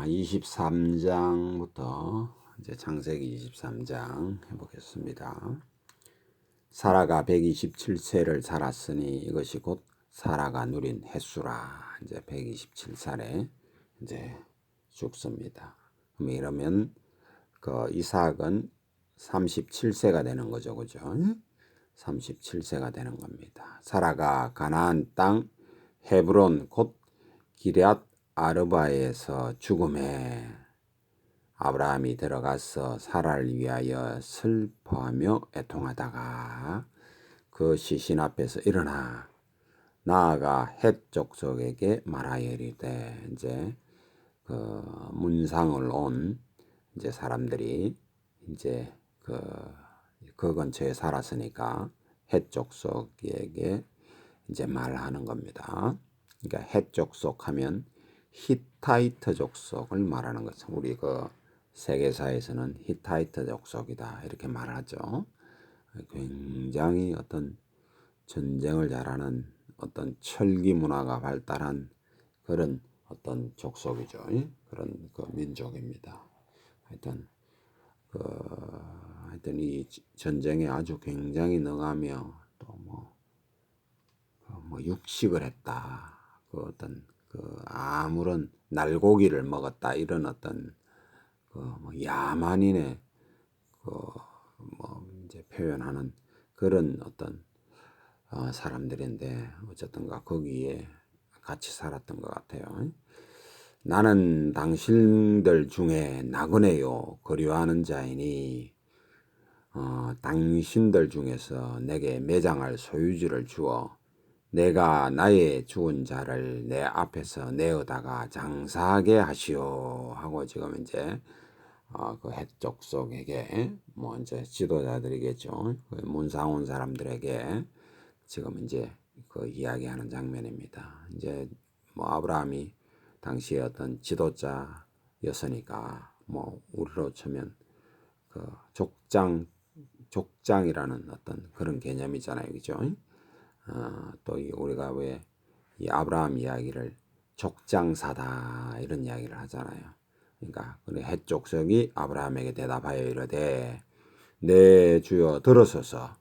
23장부터 이제 창세기 23장 해보겠습니다. 사라가 127세를 살았으니 이것이 곧 사라가 누린 횟수라. 이제 127살에 이제 죽습니다. 이러면 그 이삭은 37세가 되는 거죠, 그죠? 37세가 되는 겁니다. 사라가 가나안 땅 헤브론 곧 기럇 아르바에서 죽음에 아브라함이 들어가서 사라를 위하여 슬퍼하며 애통하다가 그 시신 앞에서 일어나 나아가 헷 족속에게 말하여 이르되, 이제 그 문상을 온 이제 사람들이 이제 그 근처에 살았으니까 헷 족속에게 이제 말하는 겁니다. 그러니까 헷 족속 하면 히타이트 족속을 말하는 거죠. 우리 그 세계사에서는 히타이트 족속이다 이렇게 말하죠. 굉장히 어떤 전쟁을 잘하는 어떤 철기 문화가 발달한 그런 어떤 족속이죠. 그런 그 민족입니다. 하여튼 이 전쟁에 아주 굉장히 능하며 또 뭐 육식을 했다. 그 어떤 그 아무런 날고기를 먹었다. 이런 어떤 뭐 야만인의 뭐 이제 표현하는 그런 어떤 사람들인데 어쨌든가 거기에 같이 살았던 것 같아요. 나는 당신들 중에 나그네요 그리워하는 자이니 당신들 중에서 내게 매장할 소유지를 주어 내가 나의 죽은 자를 내 앞에서 내어다가 장사하게 하시오 하고 지금 이제 그 헷족속에게 뭐 이제 지도자들이겠죠. 그 문상 온 사람들에게 지금 이제 그 이야기하는 장면입니다. 이제 뭐 아브라함이 당시에 어떤 지도자였으니까 뭐 우리로 치면 그 족장이라는 어떤 그런 개념이잖아요, 그죠? 또 우리가 왜 이 아브라함 이야기를 족장사다 이런 이야기를 하잖아요. 그러니까 헷 족속이 아브라함에게 대답하여 이르되 내 주여 들으소서.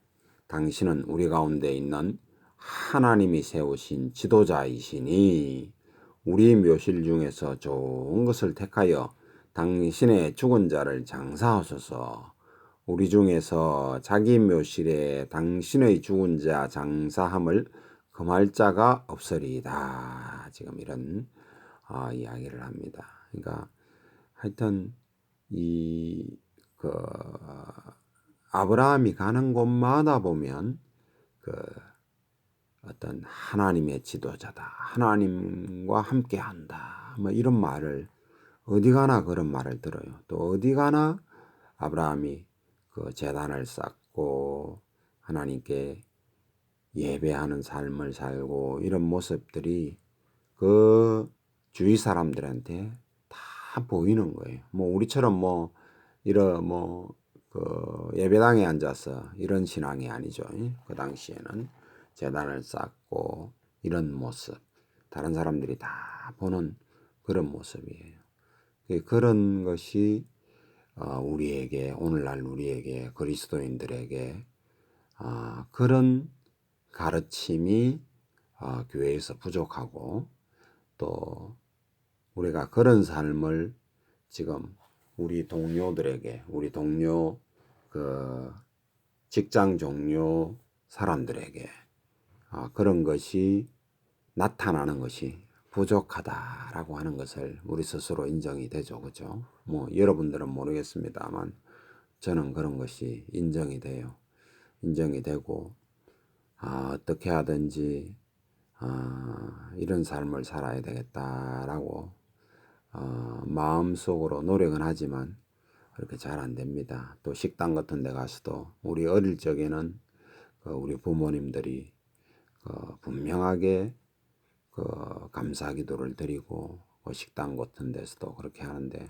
당신은 우리 가운데 있는 하나님이 세우신 지도자이시니 우리 묘실 중에서 좋은 것을 택하여 당신의 죽은 자를 장사하소서. 우리 중에서 자기 묘실에 당신의 죽은 자 장사함을 금할 자가 없으리이다. 지금 이런 이야기를 합니다. 그러니까 하여튼 그 아브라함이 가는 곳마다 보면 그 어떤 하나님의 지도자다, 하나님과 함께한다, 뭐 이런 말을 어디 가나 그런 말을 들어요. 또 어디 가나 아브라함이 그 제단을 쌓고 하나님께 예배하는 삶을 살고 이런 모습들이 그 주위 사람들한테 다 보이는 거예요. 뭐 우리처럼 뭐 이런 그 예배당에 앉아서 이런 신앙이 아니죠. 그 당시에는 제단을 쌓고 이런 모습 다른 사람들이 다 보는 그런 모습이에요. 그런 것이 우리에게 오늘날 우리에게 그리스도인들에게 그런 가르침이 교회에서 부족하고 또 우리가 그런 삶을 지금 우리 동료들에게 우리 동료 그 직장 동료 사람들에게 그런 것이 나타나는 것이 부족하다라고 하는 것을 우리 스스로 인정이 되죠. 그죠? 뭐 여러분들은 모르겠습니다만 저는 그런 것이 인정이 돼요. 인정이 되고 어떻게 하든지 이런 삶을 살아야 되겠다라고 마음속으로 노력은 하지만 그렇게 잘 안 됩니다. 또 식당 같은 데 가서도 우리 어릴 적에는 우리 부모님들이 분명하게 감사 기도를 드리고 식당 같은 데서도 그렇게 하는데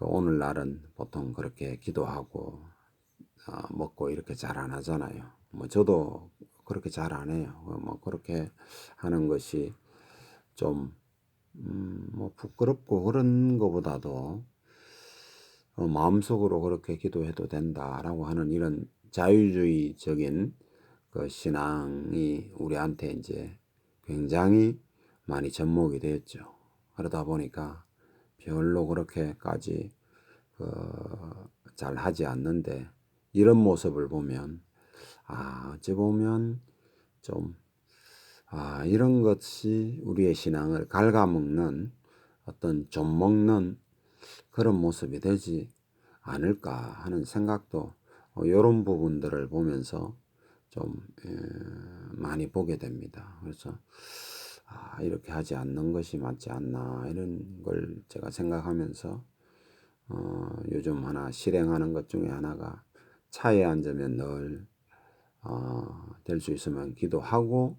오늘날은 보통 그렇게 기도하고 먹고 이렇게 잘 안 하잖아요. 뭐 저도 그렇게 잘 안 해요. 뭐 그렇게 하는 것이 좀 뭐 부끄럽고 그런 거보다도 마음속으로 그렇게 기도해도 된다라고 하는 이런 자유주의적인 그 신앙이 우리한테 이제 굉장히 많이 접목이 되었죠. 그러다 보니까 별로 그렇게까지 잘 하지 않는데, 이런 모습을 보면 어찌 보면 좀 이런 것이 우리의 신앙을 갉아먹는 어떤 좀 먹는 그런 모습이 되지 않을까 하는 생각도 이런 부분들을 보면서 좀 많이 보게 됩니다. 그래서 이렇게 하지 않는 것이 맞지 않나 이런 걸 제가 생각하면서 요즘 하나 실행하는 것 중에 하나가 차에 앉으면 늘 될 수 있으면 기도하고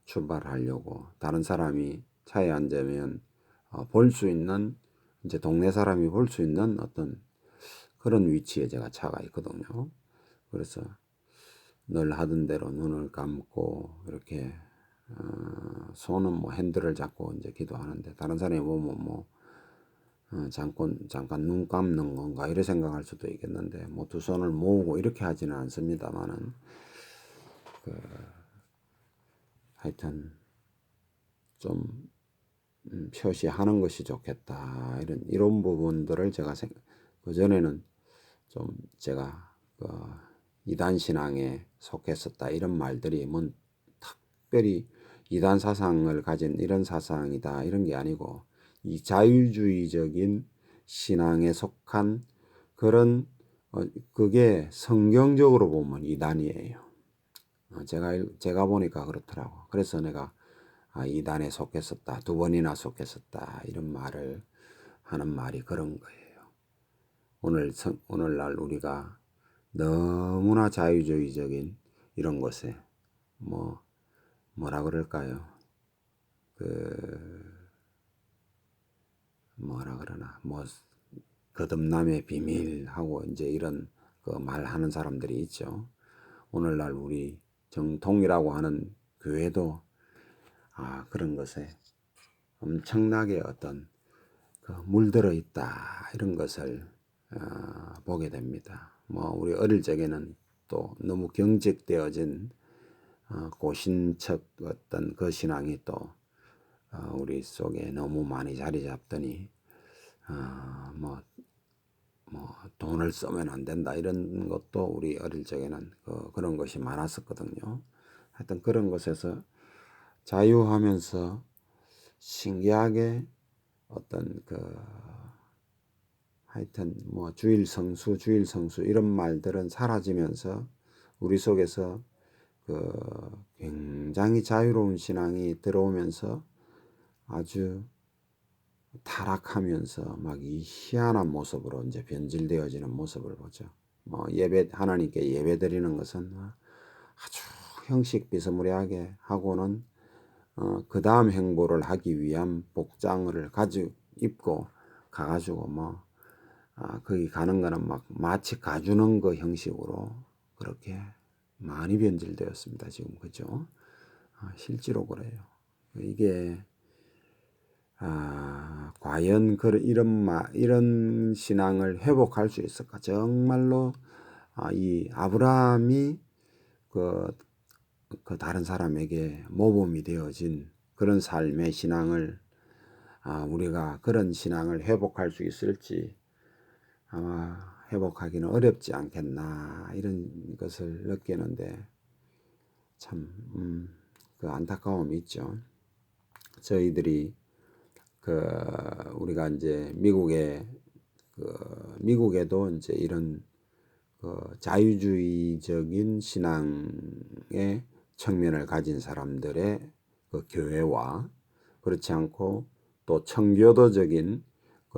출발하려고, 다른 사람이 차에 앉으면 볼 수 있는, 이제 동네 사람이 볼 수 있는 어떤 그런 위치에 제가 차가 있거든요. 그래서 늘 하던 대로 눈을 감고 이렇게 손은 뭐 핸들을 잡고 이제 기도하는데, 다른 사람이 보면 뭐 잠깐 눈 감는 건가 이렇게 생각할 수도 있겠는데, 뭐 두 손을 모으고 이렇게 하지는 않습니다만은 하여튼 좀 표시하는 것이 좋겠다 이런 부분들을 제가 그전에는 좀 제가 이단 신앙에 속했었다 이런 말들이 뭐 특별히 이단 사상을 가진 이런 사상이다 이런 게 아니고, 이 자유주의적인 신앙에 속한 그런 그게 성경적으로 보면 이단이에요. 제가 보니까 그렇더라고. 그래서 내가 이단에 속했었다, 두 번이나 속했었다 이런 말을 하는 말이 그런 거예요. 오늘날 우리가 너무나 자유주의적인 이런 것에 뭐라 그럴까요? 뭐라 그러나 거듭남의 비밀하고 이제 이런 그 말하는 사람들이 있죠. 오늘날 우리 정통이라고 하는 교회도 그런 것에 엄청나게 어떤 물들어 있다 이런 것을 보게 됩니다. 우리 어릴 적에는 또 너무 경직되어진 고신척 어떤 그 신앙이 또 우리 속에 너무 많이 자리 잡더니 뭐 돈을 쓰면 안 된다 이런 것도 우리 어릴 적에는 그런 것이 많았었거든요. 하여튼 그런 것에서 자유하면서 신기하게 어떤 하여튼 주일 성수 이런 말들은 사라지면서 우리 속에서 굉장히 자유로운 신앙이 들어오면서 아주 타락하면서 막 이 희한한 모습으로 이제 변질되어지는 모습을 보죠. 하나님께 예배 드리는 것은 아주 형식 비스무리하게 하고는 그 다음 행보를 하기 위한 복장을 가지고 입고 가가지고 거기 가는 거는 마치 가주는 거 형식으로 그렇게 많이 변질되었습니다. 지금 그죠? 실제로 그래요. 이게 과연 이런 신앙을 회복할 수 있을까? 정말로 이 아브라함이 그 다른 사람에게 모범이 되어진 그런 삶의 신앙을 우리가 그런 신앙을 회복할 수 있을지 아마 회복하기는 어렵지 않겠나 이런 것을 느끼는데 참 그 안타까움이 있죠. 저희들이 우리가 이제 미국에도 이제 이런 자유주의적인 신앙의 측면을 가진 사람들의 교회와, 그렇지 않고 또 청교도적인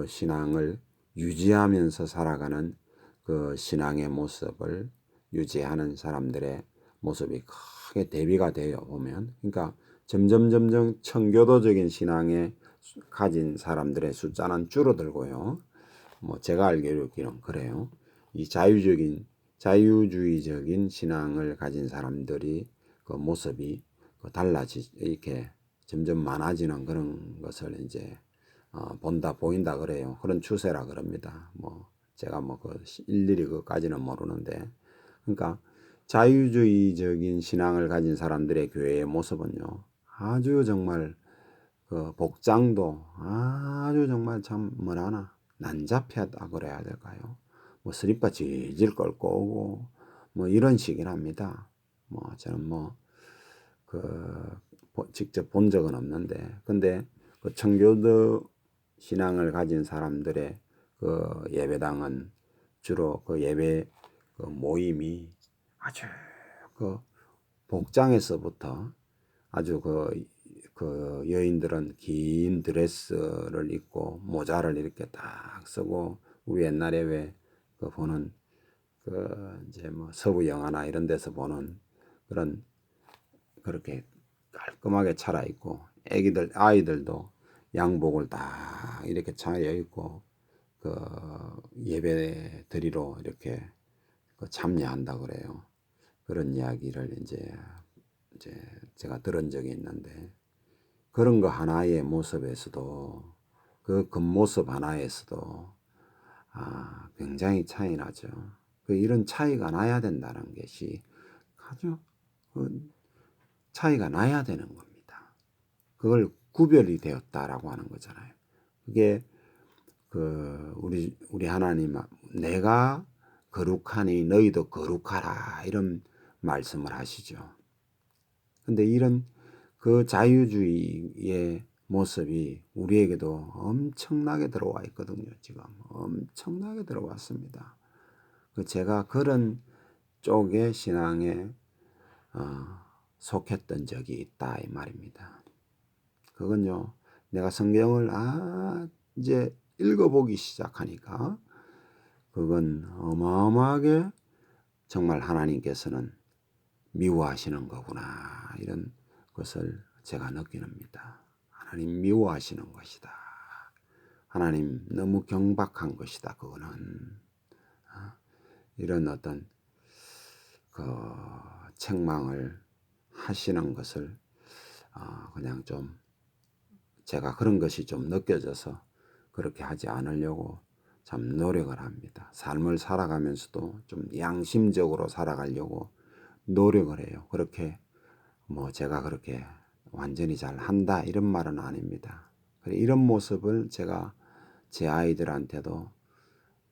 신앙을 유지하면서 살아가는 신앙의 모습을 유지하는 사람들의 모습이 크게 대비가 되어 보면, 그러니까 점점 청교도적인 신앙에 가진 사람들의 숫자는 줄어들고요. 제가 알기로는 그래요. 이 자유주의적인 신앙을 가진 사람들이 모습이 이렇게 점점 많아지는 그런 것을 이제 본다 보인다 그래요. 그런 추세라 그럽니다. 뭐 제가 뭐 그 일일이 그까지는 모르는데, 그러니까 자유주의적인 신앙을 가진 사람들의 교회의 모습은요, 아주 정말 그 복장도 아주 정말 참 뭐라나 난잡하다 그래야 될까요? 뭐 슬리퍼 질질 끌고 오고 뭐 이런 식이랍니다. 뭐 저는 뭐 그 직접 본 적은 없는데, 근데 그 청교도 신앙을 가진 사람들의 그 예배당은 주로 그 예배 그 모임이 아주 그 복장에서부터 아주 그 여인들은 긴 드레스를 입고 모자를 이렇게 딱 쓰고, 우리 옛날에 왜 그 보는 그 이제 뭐 서부 영화나 이런 데서 보는 그런 그렇게 깔끔하게 차려입고, 아이들도 양복을 딱 이렇게 차려입고 그 예배 드리러 이렇게 그 참여한다 그래요. 그런 이야기를 이제 제가 들은 적이 있는데, 그런 거 하나의 모습에서도, 그 겉모습 하나에서도 굉장히 차이 나죠. 이런 차이가 나야 된다는 것이 아주 그 차이가 나야 되는 겁니다. 그걸 구별이 되었다라고 하는 거잖아요. 그게 그 우리 하나님, 내가 거룩하니 너희도 거룩하라, 이런 말씀을 하시죠. 근데 이런 그 자유주의의 모습이 우리에게도 엄청나게 들어와 있거든요. 지금 엄청나게 들어왔습니다. 제가 그런 쪽의 신앙에 속했던 적이 있다 이 말입니다. 그건요, 내가 성경을 이제 읽어보기 시작하니까 그건 어마어마하게 정말 하나님께서는 미워하시는 거구나, 이런 것을 제가 느끼는니다. 하나님 미워하시는 것이다. 하나님 너무 경박한 것이다. 그거는 이런 어떤 그 책망을 하시는 것을 그냥 좀 제가 그런 것이 좀 느껴져서 그렇게 하지 않으려고 참 노력을 합니다. 삶을 살아가면서도 좀 양심적으로 살아가려고 노력을 해요. 그렇게 뭐 제가 그렇게 완전히 잘 한다 이런 말은 아닙니다. 이런 모습을 제가 제 아이들한테도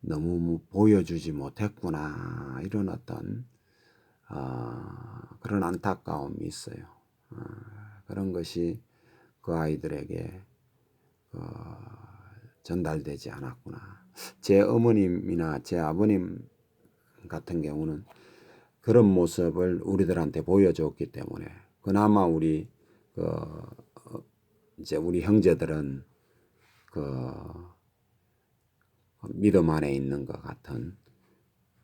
너무 보여주지 못했구나, 이런 어떤 그런 안타까움이 있어요. 그런 것이 그 아이들에게 전달되지 않았구나. 제 어머님이나 제 아버님 같은 경우는 그런 모습을 우리들한테 보여줬기 때문에 그나마 이제 우리 형제들은 그 믿음 안에 있는 것 같은,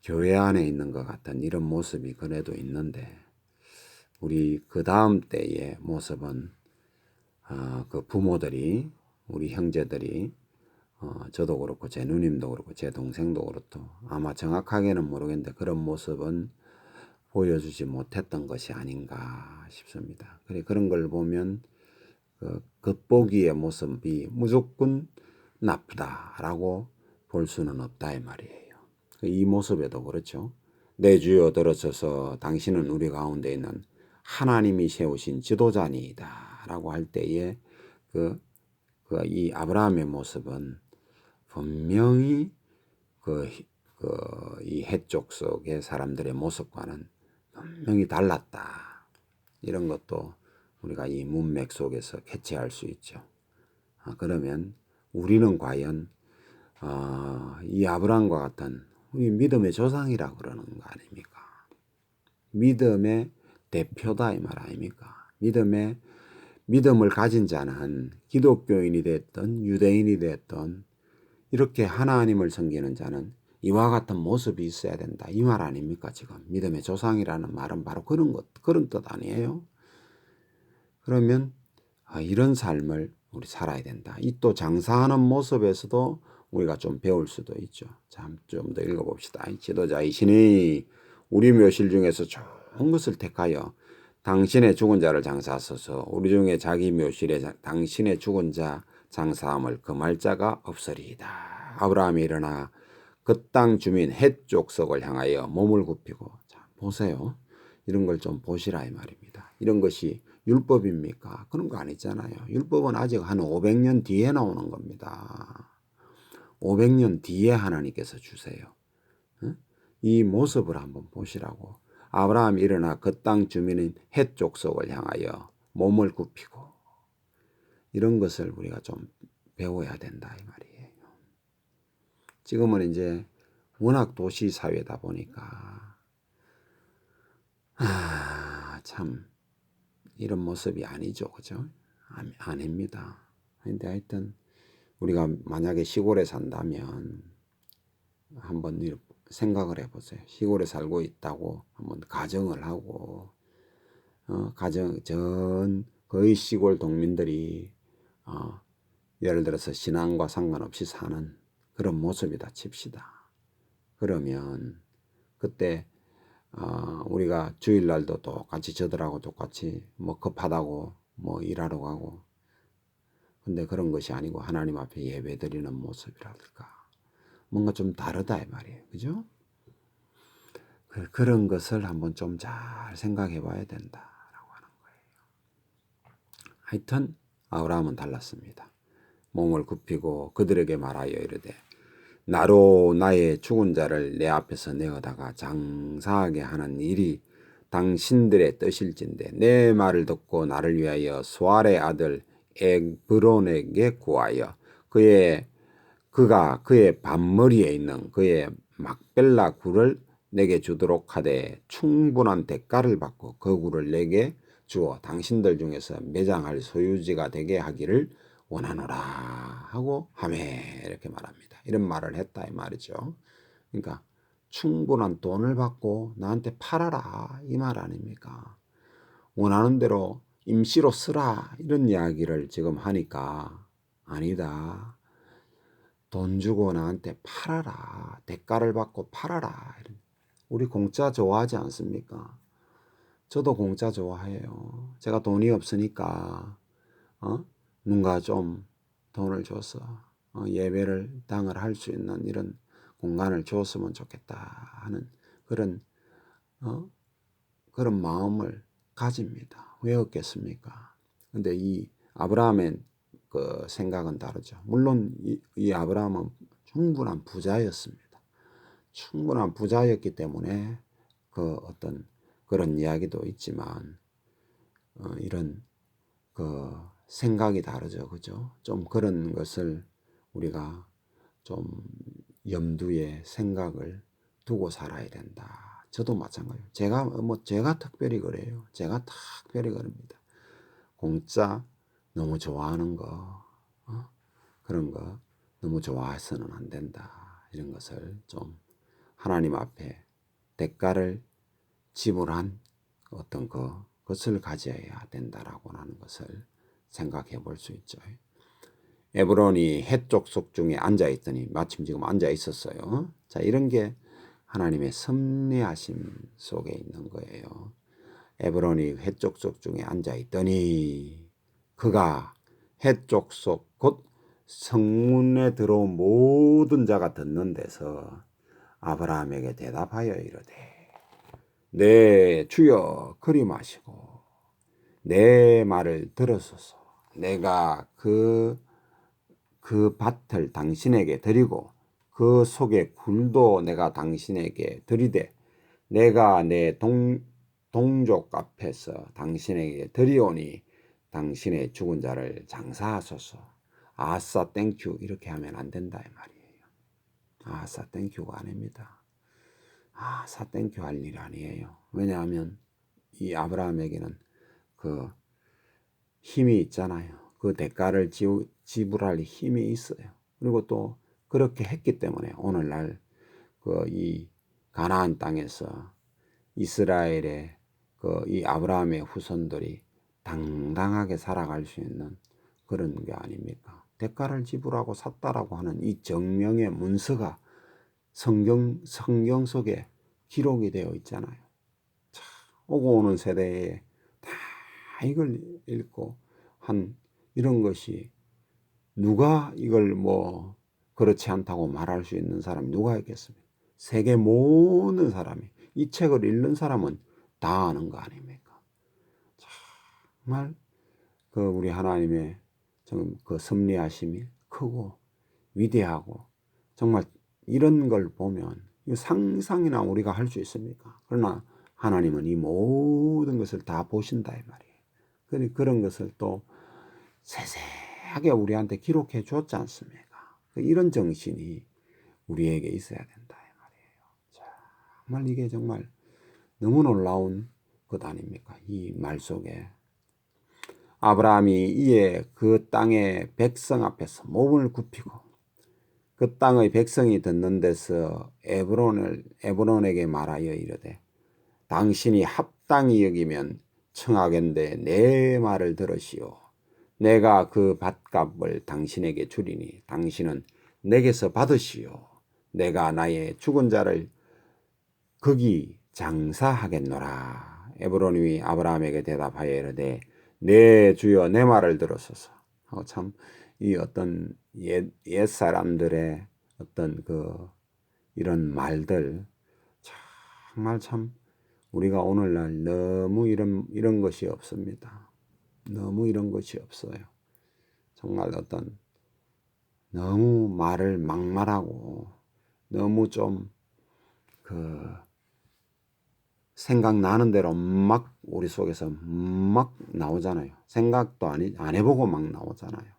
교회 안에 있는 것 같은 이런 모습이 그래도 있는데, 우리 그 다음 때의 모습은 그 부모들이, 우리 형제들이, 저도 그렇고 제 누님도 그렇고 제 동생도 그렇고 아마 정확하게는 모르겠는데 그런 모습은 보여주지 못했던 것이 아닌가 싶습니다. 그런 걸 보면 겉보기의 모습이 무조건 나쁘다라고 볼 수는 없다 이 말이에요. 이 모습에도 그렇죠. 내 주여 들어서서 당신은 우리 가운데 있는 하나님이 세우신 지도자니이다 라고 할 때에 이 아브라함의 모습은 분명히 이 해쪽 속의 사람들의 모습과는 분명히 달랐다. 이런 것도 우리가 이 문맥 속에서 캐치할 수 있죠. 그러면 우리는 과연 이 아브라함과 같은 우리 믿음의 조상이라 그러는 거 아닙니까? 믿음의 대표다 이 말 아닙니까? 믿음을 가진 자는 기독교인이 됐든 유대인이 됐든 이렇게 하나님을 섬기는 자는 이와 같은 모습이 있어야 된다 이 말 아닙니까? 지금 믿음의 조상이라는 말은 바로 그런 뜻 아니에요? 그러면 이런 삶을 우리 살아야 된다. 이 또 장사하는 모습에서도 우리가 좀 배울 수도 있죠. 좀 더 읽어봅시다. 지도자이시니 우리 묘실 중에서 좋은 것을 택하여 당신의 죽은 자를 장사하소서. 우리 중에 자기 묘실에 당신의 죽은 자 장사함을 금할 자가 없으리이다. 아브라함이 일어나 그 땅 주민 헷 족속을 향하여 몸을 굽히고. 자, 보세요. 이런 걸 좀 보시라 이 말입니다. 이런 것이 율법입니까? 그런 거 아니잖아요. 율법은 아직 한 500년 뒤에 나오는 겁니다. 500년 뒤에 하나님께서 주세요. 이 모습을 한번 보시라고. 아브라함이 일어나 그 땅 주민인 헷 족속을 향하여 몸을 굽히고. 이런 것을 우리가 좀 배워야 된다 이 말이에요. 지금은 이제 워낙 도시 사회다 보니까 참 이런 모습이 아니죠, 그죠? 아닙니다. 근데 하여튼 우리가 만약에 시골에 산다면 한번 생각을 해보세요. 시골에 살고 있다고 한번 가정을 하고, 거의 시골 동민들이 예를 들어서 신앙과 상관없이 사는 그런 모습이다 칩시다. 그러면 그때 우리가 주일날도 똑같이 저들하고 똑같이 뭐 급하다고 뭐 일하러 가고, 근데 그런 것이 아니고 하나님 앞에 예배드리는 모습이랄까 뭔가 좀 다르다 이 말이에요. 그죠? 그런 것을 한번 좀 잘 생각해 봐야 된다라고 하는 거예요. 하여튼 아브라함은 달랐습니다. 몸을 굽히고 그들에게 말하여 이르되 나로 나의 죽은 자를 내 앞에서 내어다가 장사하게 하는 일이 당신들의 뜻일진데 내 말을 듣고 나를 위하여 수알의 아들 에브론에게 구하여 그가 그의 반머리에 있는 그의 막벨라 굴을 내게 주도록 하되 충분한 대가를 받고 그 굴을 내게 주어 당신들 중에서 매장할 소유지가 되게 하기를 원하노라 하고 하매 이렇게 말합니다. 이런 말을 했다 이 말이죠. 그러니까 충분한 돈을 받고 나한테 팔아라 이 말 아닙니까? 원하는 대로 임시로 쓰라 이런 이야기를 지금 하니까 아니다. 돈 주고 나한테 팔아라. 대가를 받고 팔아라. 우리 공짜 좋아하지 않습니까? 저도 공짜 좋아해요. 제가 돈이 없으니까 누가 좀 돈을 줘서 예배를 당을 할 수 있는 이런 공간을 줬으면 좋겠다 하는 그런 그런 마음을 가집니다. 왜 없겠습니까? 근데 이 아브라함의 그 생각은 다르죠. 물론 이 아브라함은 충분한 부자였습니다. 충분한 부자였기 때문에 그 어떤 그런 이야기도 있지만 이런 그 생각이 다르죠. 그죠? 좀 그런 것을 우리가 좀 염두에 생각을 두고 살아야 된다. 저도 마찬가지예요. 제가 특별히 그래요. 제가 특별히 그럽니다. 공짜 너무 좋아하는 거, 그런 거 너무 좋아해서는 안 된다. 이런 것을 좀 하나님 앞에 대가를 지불한 어떤 것을 가져야 된다라고 하는 것을 생각해 볼 수 있죠. 에브론이 헷 족속 중에 앉아 있더니 마침 지금 앉아 있었어요. 자, 이런 게 하나님의 섭리하심 속에 있는 거예요. 에브론이 헷 족속 중에 앉아 있더니 그가 헷 족속 곧 성문에 들어온 모든 자가 듣는 데서 아브라함에게 대답하여 이르되 내 주여 그리 마시고 내 말을 들으소서. 내가 그 밭을 당신에게 드리고 그 속에 굴도 내가 당신에게 드리되 내가 내 동족 앞에서 당신에게 드리오니 당신의 죽은 자를 장사하소서. 아싸 땡큐 이렇게 하면 안 된다 이 말이에요. 아싸 땡큐가 아닙니다. 아싸 땡큐 할 일이 아니에요. 왜냐하면 이 아브라함에게는 그 힘이 있잖아요. 그 대가를 지불할 힘이 있어요. 그리고 또 그렇게 했기 때문에 오늘날 그 이 가나안 땅에서 이스라엘의 그 이 아브라함의 후손들이 당당하게 살아갈 수 있는 그런 게 아닙니까? 대가를 지불하고 샀다라고 하는 이 정명의 문서가 성경 속에 기록이 되어 있잖아요. 자, 오고 오는 세대에 다 이걸 읽고 한 이런 것이 누가 이걸 뭐 그렇지 않다고 말할 수 있는 사람이 누가 있겠습니까? 세계 모든 사람이, 이 책을 읽는 사람은 다 아는 거 아닙니까? 정말 그 우리 하나님의 그 섭리하심이 크고 위대하고, 정말 이런 걸 보면 상상이나 우리가 할 수 있습니까? 그러나 하나님은 이 모든 것을 다 보신다 이 말이에요. 그런 것을 또 세세하게 우리한테 기록해 줬지 않습니까? 이런 정신이 우리에게 있어야 된다 이 말이에요. 정말 이게 정말 너무 놀라운 것 아닙니까? 이 말 속에 아브라함이 이에 그 땅의 백성 앞에서 몸을 굽히고 그 땅의 백성이 듣는 데서 에브론에게 말하여 이르되 당신이 합당히 여기면 청하건대 내 말을 들으시오. 내가 그 밭값을 당신에게 주리니 당신은 내게서 받으시오. 내가 나의 죽은 자를 거기 장사하겠노라. 에브론이 아브라함에게 대답하여 이르되 내 주여 내 말을 들으소서. 참 이 어떤 옛 사람들의 어떤 이런 말들, 정말 참 우리가 오늘날 너무 이런 것이 없습니다. 너무 이런 것이 없어요. 정말 너무 말을 막말하고 너무 생각나는 대로 막 우리 속에서 막 나오잖아요. 생각도 안 해보고 막 나오잖아요.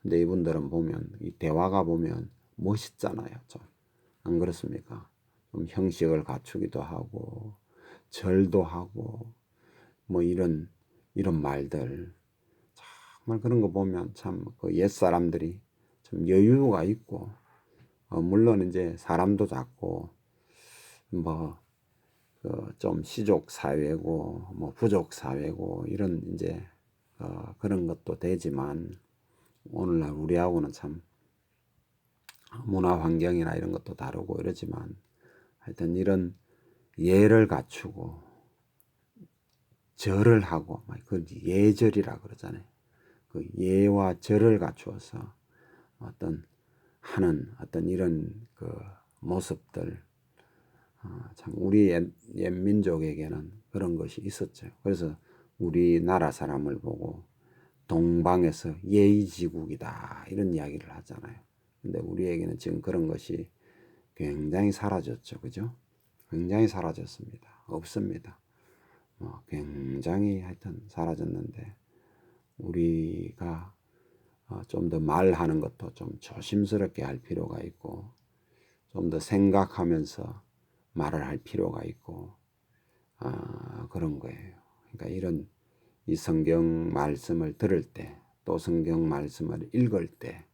근데 이분들은 보면, 이 대화가 보면 멋있잖아요. 좀. 안 그렇습니까? 좀 형식을 갖추기도 하고, 절도 하고, 뭐 이런 말들. 정말 그런 거 보면 참 그 옛 사람들이 좀 여유가 있고, 물론 이제 사람도 작고, 좀 시족 사회고, 뭐 부족 사회고, 이런 이제, 그런 것도 되지만, 오늘날 우리하고는 참 문화 환경이나 이런 것도 다르고 이러지만, 하여튼 이런 예를 갖추고, 절을 하고, 그 예절이라 그러잖아요. 그 예와 절을 갖추어서 하는 이런 모습들, 참 우리 옛 민족에게는 그런 것이 있었죠. 그래서 우리나라 사람을 보고 동방에서 예의지국이다 이런 이야기를 하잖아요. 근데 우리에게는 지금 그런 것이 굉장히 사라졌죠. 그죠? 굉장히 사라졌습니다. 없습니다. 굉장히 하여튼 사라졌는데, 우리가 좀 더 말하는 것도 좀 조심스럽게 할 필요가 있고, 좀 더 생각하면서 말을 할 필요가 있고, 그런 거예요. 그러니까 이 성경 말씀을 들을 때, 또 성경 말씀을 읽을 때,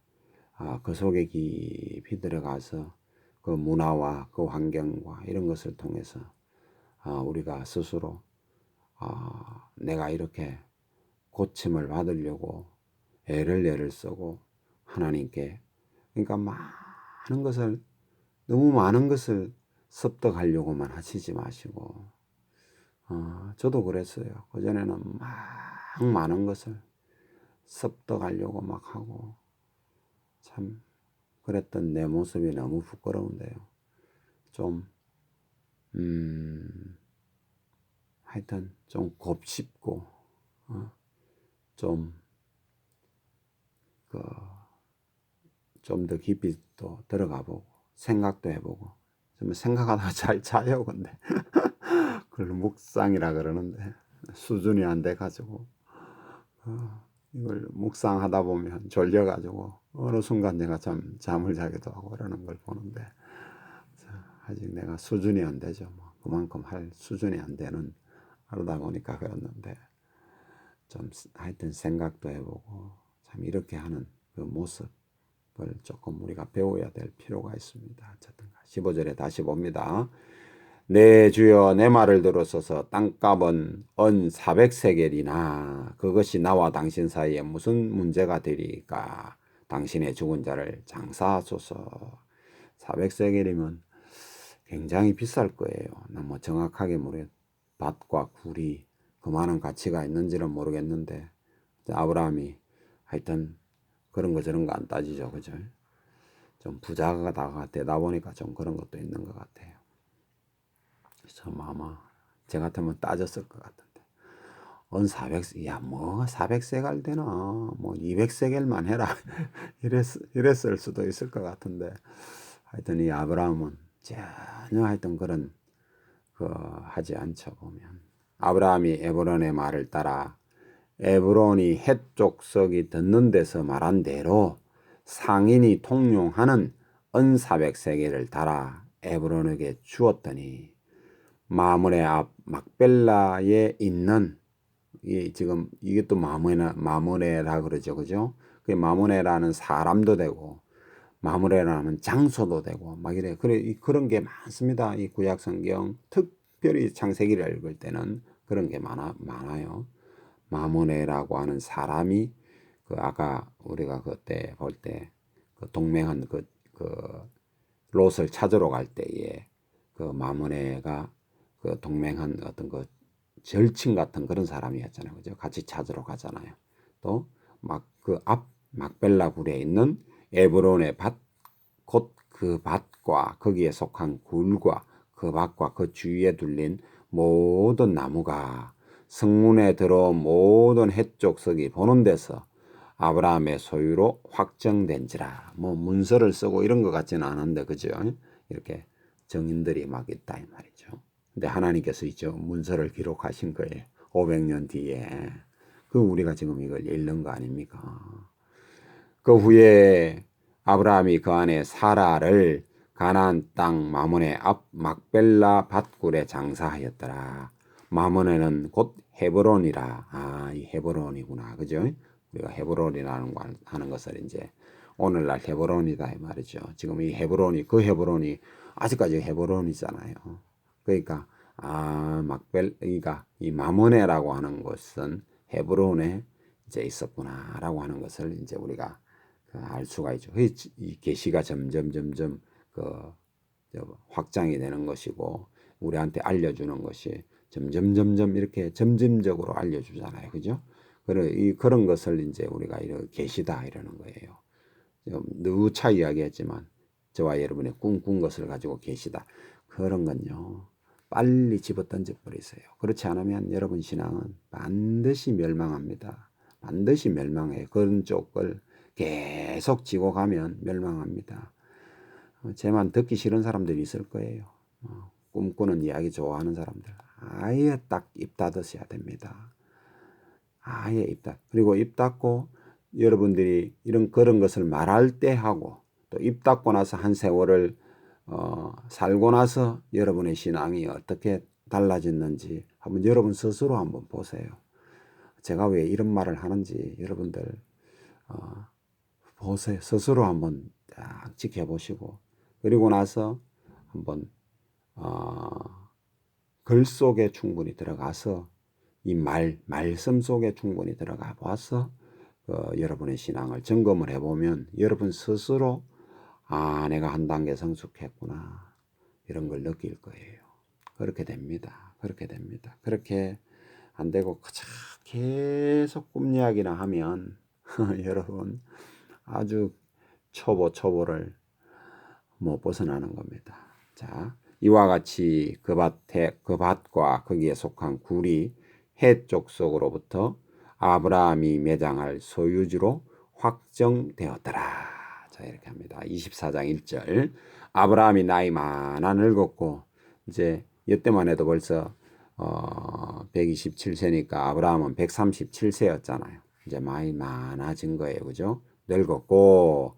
그 속에 깊이 들어가서 그 문화와 그 환경과 이런 것을 통해서 우리가 스스로 내가 이렇게 고침을 받으려고 애를 쓰고 하나님께, 그러니까 너무 많은 것을 습득하려고만 하시지 마시고, 저도 그랬어요. 그전에는 막 많은 것을 습득하려고 막 하고, 참 그랬던 내 모습이 너무 부끄러운데요. 좀 하여튼 좀 곱씹고, 좀 더 깊이 또 들어가 보고 생각도 해보고, 좀 생각하다가 잘 자요. 근데 그걸 묵상이라 그러는데 수준이 안 돼 가지고 이걸 묵상하다 보면 졸려 가지고 어느 순간 내가 잠을 자기도 하고 그러는 걸 보는데, 아직 내가 수준이 안 되죠. 뭐 그만큼 할 수준이 안 되는 하루다 보니까 그랬는데, 좀 하여튼 생각도 해보고 참 이렇게 하는 그 모습을 조금 우리가 배워야 될 필요가 있습니다. 어쨌든 15절에 다시 봅니다. 내 주여 내 말을 들으소서. 땅값은 언 400세겔이나 그것이 나와 당신 사이에 무슨 문제가 되리까. 당신의 죽은 자를 장사하소서. 400세겔이면 굉장히 비쌀 거예요. 뭐 정확하게 밭과 굴이 그만한 가치가 있는지는 모르겠는데, 아브라함이 하여튼 그런 거 저런 거 안 따지죠, 그죠? 좀 부자가 되다 보니까 좀 그런 것도 있는 것 같아요. 참 아마 제 같으면 따졌을 것 같은데. 언 400, 야, 뭐 400세갈 되나? 뭐 200세겔만 해라. 이랬을 수도 있을 것 같은데. 하여튼 이 아브라함은 전혀 하여튼 그런 하지 않죠 보면. 아브라함이 에브론의 말을 따라 에브론이 헷 족속이 듣는 데서 말한 대로 상인이 통용하는 은 400세겔을 달아 에브론에게 주었더니 마므레 앞 막벨라에 있는 지금 이게 또 마므레라 그러죠, 그죠? 그 마므레라는 사람도 되고 마므레라는 장소도 되고 막 이래. 그래 그런 게 많습니다. 이 구약 성경 특별히 창세기를 읽을 때는 그런 게 많아요. 마므레라고 하는 사람이 아까 우리가 그때 볼 때 동맹한 그 롯을 찾으러 갈 때에 그 마므레가 동맹한 어떤 절친 같은 그런 사람이었잖아요. 그죠? 같이 찾으러 가잖아요. 또 막 앞 막벨라 굴에 있는 에브론의 밭, 곧 그 밭과 거기에 속한 굴과 그 밭과 그 주위에 둘린 모든 나무가 성문에 들어온 모든 헷족속이 보는 데서 아브라함의 소유로 확정된지라. 뭐 문서를 쓰고 이런 것 같지는 않은데 그죠? 이렇게 정인들이 막 있다 이 말이죠. 근데 하나님께서 있죠. 문서를 기록하신 거예요. 500년 뒤에. 우리가 지금 이걸 읽는 거 아닙니까? 그 후에 아브라함이 그 안에 사라를 가나안 땅 마몬의 앞 막벨라 밭굴에 장사하였더라. 마몬에는 곧 헤브론이라. 이 헤브론이구나. 그죠? 우리가 헤브론이라는 거 하는 것을 이제 오늘날 헤브론이다 이 말이죠. 지금 이 헤브론이 헤브론이 아직까지 헤브론이잖아요. 그러니까 그러니까 이 마모네라고 하는 것은 헤브론에 이제 있었구나라고 하는 것을 이제 우리가 알 수가 있죠. 이 계시가 점점 확장이 되는 것이고 우리한테 알려주는 것이 점점 이렇게 점진적으로 알려주잖아요, 그죠? 그런 것을 이제 우리가 이런 계시다 이러는 거예요. 누차 이야기했지만 저와 여러분의 꿈꾼 것을 가지고 계시다. 그런 건요. 빨리 집어던져 버리세요. 그렇지 않으면 여러분 신앙은 반드시 멸망합니다. 반드시 멸망해요. 그런 쪽을 계속 지고 가면 멸망합니다. 제만 듣기 싫은 사람들이 있을 거예요. 꿈꾸는 이야기 좋아하는 사람들. 아예 딱 입 닫으셔야 됩니다. 아예 입 닫. 그리고 입 닫고 여러분들이 그런 것을 말할 때 하고 또 입 닫고 나서 한 세월을 살고 나서 여러분의 신앙이 어떻게 달라졌는지 한번 여러분 스스로 한번 보세요. 제가 왜 이런 말을 하는지 여러분들 보세요. 스스로 한번 딱 지켜보시고 그리고 나서 한번 글 속에 충분히 들어가서 이 말씀 속에 충분히 들어가 봐서 여러분의 신앙을 점검을 해보면 여러분 스스로 내가 한 단계 성숙했구나 이런 걸 느낄 거예요. 그렇게 됩니다. 그렇게 됩니다. 그렇게 안 되고 계속 꿈 이야기나 하면 여러분 아주 초보를 못 벗어나는 겁니다. 자, 이와 같이 그 밭과 거기에 속한 굴이 헷 족속으로부터 아브라함이 매장할 소유지로 확정되었더라. 자, 이렇게 합니다. 24장 1절. 아브라함이 나이 많아 늙었고 이제 이때만 해도 벌써 127세니까 아브라함은 137세였잖아요. 이제 많이 많아진 거예요. 그죠? 늙었고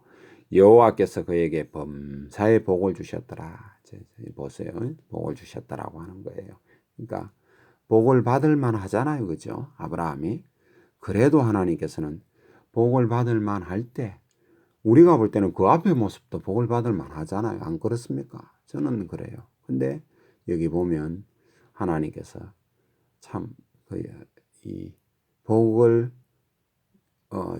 여호와께서 그에게 범사의 복을 주셨더라. 보세요. 복을 주셨다라고 하는 거예요. 그러니까 복을 받을 만하잖아요. 그죠? 아브라함이. 그래도 하나님께서는 복을 받을 만할 때 우리가 볼 때는 그 앞의 모습도 복을 받을 만하잖아요. 안 그렇습니까? 저는 그래요. 근데 여기 보면 하나님께서 참 이 복을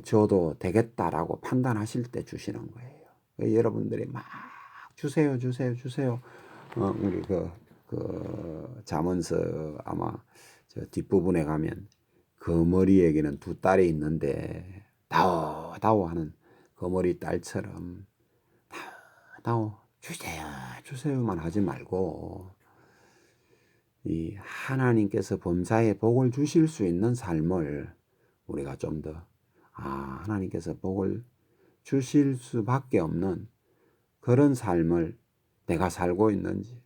줘도 되겠다라고 판단하실 때 주시는 거예요. 여러분들이 막 주세요. 우리 잠언서 아마 저 뒷부분에 가면 그 머리에게는 두 딸이 있는데 다오 하는 거머리 딸처럼 다 주세요, 주세요만 하지 말고 이 하나님께서 범사에 복을 주실 수 있는 삶을 우리가 좀 더 하나님께서 복을 주실 수밖에 없는 그런 삶을 내가 살고 있는지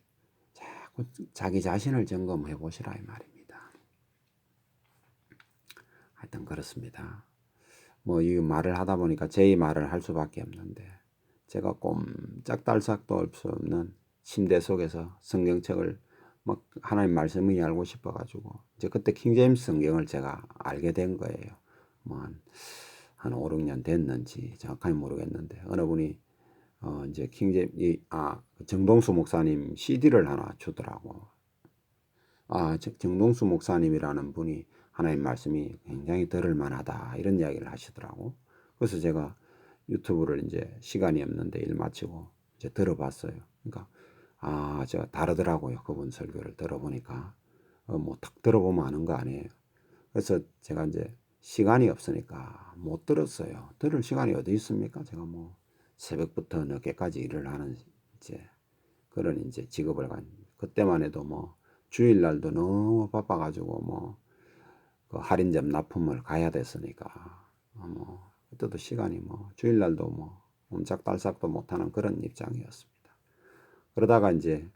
자꾸 자기 자신을 점검해 보시라 이 말입니다. 하여튼 그렇습니다. 뭐 이 말을 하다 보니까 제 말을 할 수밖에 없는데 제가 꼼짝달싹도 할 수 없는 침대 속에서 성경책을 막 하나님 말씀이 알고 싶어가지고 이제 그때 킹제임스 성경을 제가 알게 된 거예요. 뭐 한 5, 6년 됐는지 정확하게 모르겠는데 어느 분이 이제 정동수 목사님 CD를 하나 주더라고. 정동수 목사님이라는 분이 하나님 말씀이 굉장히 들을 만하다 이런 이야기를 하시더라고. 그래서 제가 유튜브를 이제 시간이 없는데 일 마치고 이제 들어봤어요. 그러니까 제가 다르더라고요. 그분 설교를 들어보니까 뭐 탁 들어보면 아는 거 아니에요. 그래서 제가 이제 시간이 없으니까 못 들었어요. 들을 시간이 어디 있습니까? 제가 뭐 새벽부터 늦게까지 일을 하는 이제 그런 이제 직업을 그때만 해도 뭐 주일날도 너무 바빠가지고 뭐 그 할인점 납품을 가야 됐으니까 뭐 그때도 시간이 뭐 주일날도 뭐 옴짝달싹도 못하는 그런 입장이었습니다. 그러다가 이제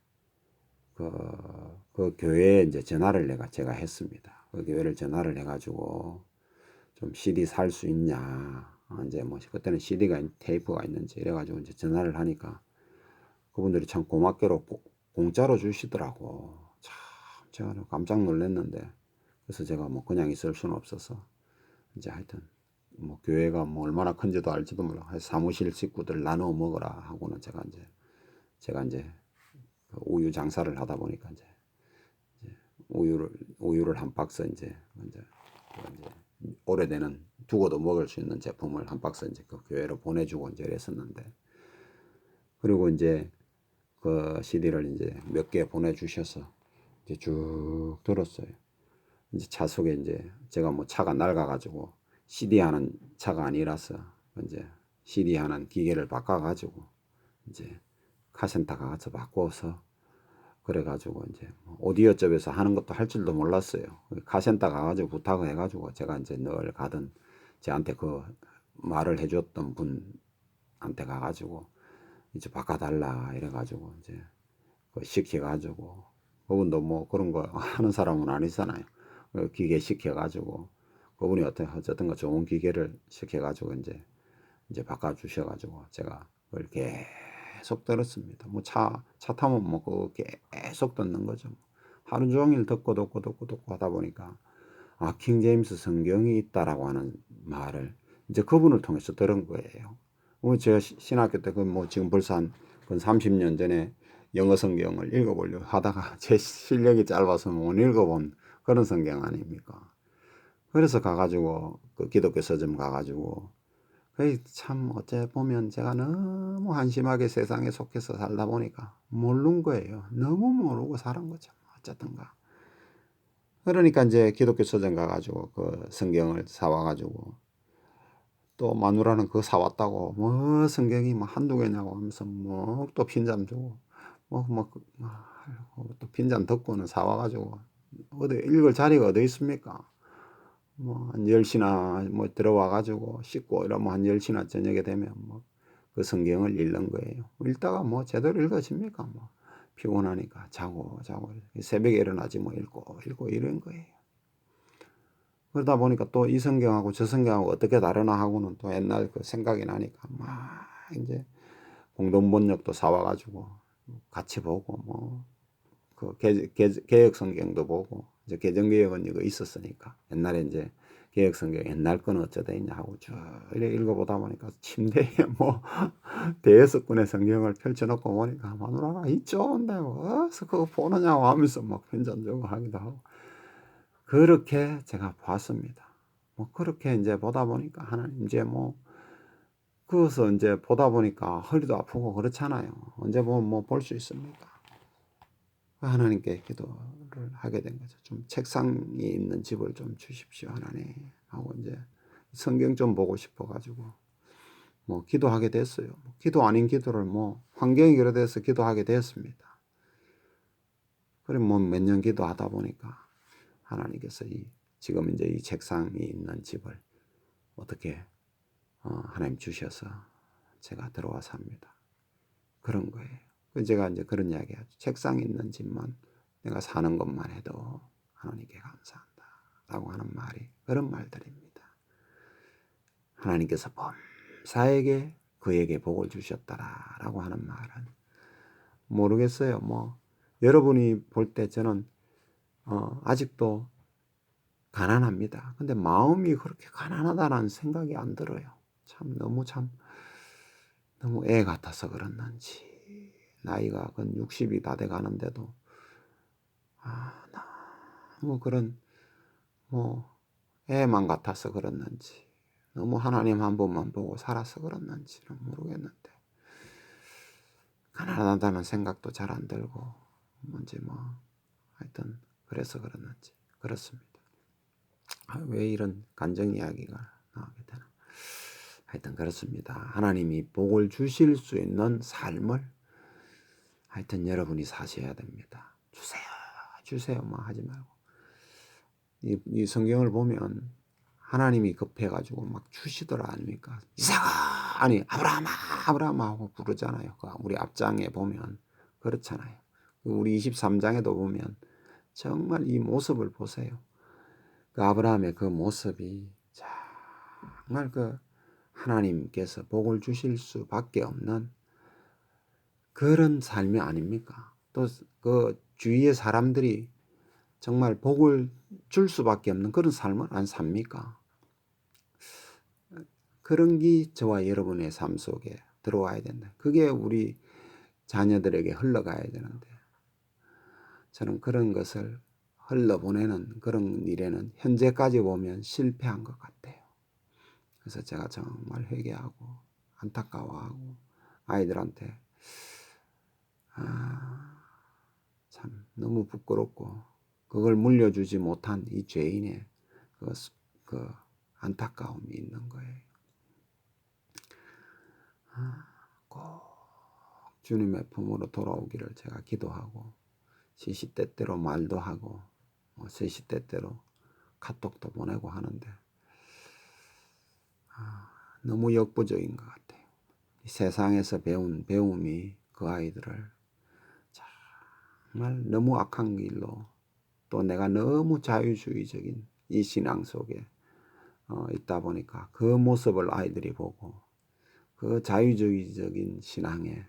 그 교회에 이제 전화를 제가 했습니다. 그 교회를 전화를 해가지고 좀 CD 살 수 있냐. 이제 뭐 그때는 CD가 테이프가 있는지 이래가지고 이제 전화를 하니까 그분들이 참 고맙게로 공짜로 주시더라고. 참 제가 깜짝 놀랐는데 그래서 제가 뭐 그냥 있을 수는 없어서 이제 하여튼 뭐 교회가 뭐 얼마나 큰지도 알지도 몰라. 사무실 식구들 나눠 먹으라 하고는 제가 이제 우유 장사를 하다 보니까 이제 우유를 한 박스 이제 오래되는 두고도 먹을 수 있는 제품을 한 박스 이제 그 교회로 보내주고 이제 이랬었는데 그리고 이제 그 CD를 이제 몇 개 보내주셔서 이제 쭉 들었어요. 이제 차 속에 이제 제가 뭐 차가 낡아가지고 CD 하는 차가 아니라서 이제 CD 하는 기계를 바꿔가지고 이제 카센터 가서 바꿔서 그래가지고 이제 오디오 쪽에서 하는 것도 할 줄도 몰랐어요. 카센터 가가지고 부탁을 해가지고 제가 이제 늘 가던 저한테 그 말을 해줬던 분한테 가가지고 이제 바꿔달라 이래가지고 이제 그 시켜가지고 그분도 뭐 그런 거 하는 사람은 아니잖아요. 기계 시켜가지고 그분이 어쨌든 좋은 기계를 시켜가지고 이제 바꿔주셔가지고 제가 그걸 계속 들었습니다. 뭐 차 타면 뭐 그거 계속 듣는 거죠. 하루 종일 듣고 하다 보니까 킹제임스 성경이 있다라고 하는 말을 이제 그분을 통해서 들은 거예요. 제가 신학교 때 그 뭐 지금 벌써 한 30년 전에 영어 성경을 읽어보려고 하다가 제 실력이 짧아서 못 읽어본 그런 성경 아닙니까? 그래서 가가지고 그 기독교 서점 가가지고 참 어째 보면 제가 너무 한심하게 세상에 속해서 살다 보니까 모르는 거예요. 너무 모르고 살은 거죠. 어쨌든가. 그러니까 이제 기독교 서점 가가지고 그 성경을 사와가지고 또 마누라는 그거 사왔다고 뭐 성경이 뭐 한두 개냐고 하면서 뭐 또 핀잔 주고 또 핀잔 듣고는 사와가지고 어디 읽을 자리가 어디 있습니까? 뭐 한 10시나 뭐 들어와가지고 씻고 이러면 한 10시나 저녁에 되면 뭐 그 성경을 읽는 거예요. 읽다가 뭐 제대로 읽어집니까? 뭐 피곤하니까 자고 새벽에 일어나지 뭐 읽고 이런 거예요. 그러다 보니까 또 이 성경하고 저 성경하고 어떻게 다르나 하고는 또 옛날 그 생각이 나니까 막 이제 공동번역도 사와가지고 같이 보고 뭐 그 개혁 성경도 보고 이제 개정개혁은 이거 있었으니까 옛날에 이제 개혁 성경 옛날 거는 어쩌다 있냐 하고 쭉 읽어보다 보니까 침대에 뭐 대여섯 권의 성경을 펼쳐놓고 보니까 마누라가 이 좋은데 어서 그거 보느냐고 하면서 막 편찬적으로 하기도 하고 그렇게 제가 봤습니다. 뭐 그렇게 이제 보다 보니까 하나님 이제 뭐 그것을 이제 보다 보니까 허리도 아프고 그렇잖아요. 언제 보면 뭐 볼 수 있습니까? 하나님께 기도를 하게 된 거죠. 좀 책상이 있는 집을 좀 주십시오 하나님 하고 이제 성경 좀 보고 싶어가지고 뭐 기도하게 됐어요. 기도 아닌 기도를 뭐 환경이 그래서 기도하게 되었습니다. 그래 뭐 몇 년 기도하다 보니까 하나님께서 지금 이제 이 책상이 있는 집을 어떻게 하나님 주셔서 제가 들어와 삽니다. 그런 거예요. 제가 이제 그런 이야기하죠. 책상 있는 집만 내가 사는 것만 해도 하나님께 감사한다 라고 하는 말이 그런 말들입니다. 하나님께서 범사에게 그에게 복을 주셨다라고 하는 말은 모르겠어요. 뭐 여러분이 볼 때 저는 아직도 가난합니다. 근데 마음이 그렇게 가난하다는 생각이 안 들어요. 너무 애 같아서 그렇는지 나이가 근 60이 다 돼 가는데도 너무 그런 뭐 애만 같아서 그렇는지 너무 하나님 한 분만 보고 살아서 그렇는지는 모르겠는데 가난하다는 생각도 잘 안 들고 뭔지 뭐 하여튼 그래서 그렇는지 그렇습니다. 왜 이런 간정 이야기가 나오게 되나. 하여튼 그렇습니다. 하나님이 복을 주실 수 있는 삶을 하여튼 여러분이 사셔야 됩니다. 주세요 뭐 하지 말고 이 성경을 보면 하나님이 급해가지고 막 주시더라 아닙니까? 이삭아 아니 아브라함아 하고 부르잖아요. 우리 앞장에 보면 그렇잖아요. 우리 23장에도 보면 정말 이 모습을 보세요. 그 아브라함의 그 모습이 정말 그 하나님께서 복을 주실 수밖에 없는 그런 삶이 아닙니까? 또 그 주위의 사람들이 정말 복을 줄 수밖에 없는 그런 삶을 안 삽니까? 그런 게 저와 여러분의 삶 속에 들어와야 된다. 그게 우리 자녀들에게 흘러가야 되는데 저는 그런 것을 흘러보내는 그런 일에는 현재까지 보면 실패한 것 같아요. 그래서 제가 정말 회개하고 안타까워하고 아이들한테 참 너무 부끄럽고 그걸 물려주지 못한 이 죄인의 그 안타까움이 있는 거예요. 꼭 주님의 품으로 돌아오기를 제가 기도하고 시시때때로 말도 하고 시시때때로 카톡도 보내고 하는데 너무 역부족인 것 같아요. 세상에서 배운 배움이 그 아이들을 정말 너무 악한 길로 또 내가 너무 자유주의적인 이 신앙 속에 있다 보니까 그 모습을 아이들이 보고 그 자유주의적인 신앙에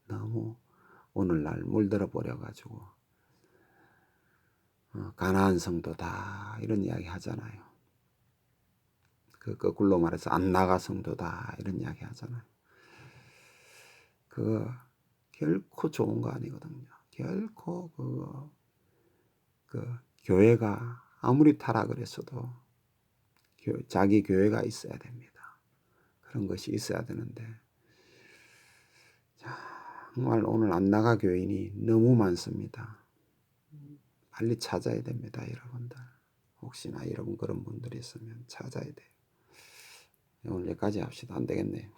너무 오늘날 물들어 버려 가지고 가나안 성도다 이런 이야기 하잖아요. 그 거꾸로 말해서 안 나가 성도다 이런 이야기 하잖아요. 그 결코 좋은 거 아니거든요. 결코 그 교회가 아무리 타락을 했어도 자기 교회가 있어야 됩니다. 그런 것이 있어야 되는데 정말 오늘 안 나가 교인이 너무 많습니다. 빨리 찾아야 됩니다, 여러분들. 혹시나 여러분 그런 분들이 있으면 찾아야 돼요. 오늘 여기까지 합시다. 안 되겠네요.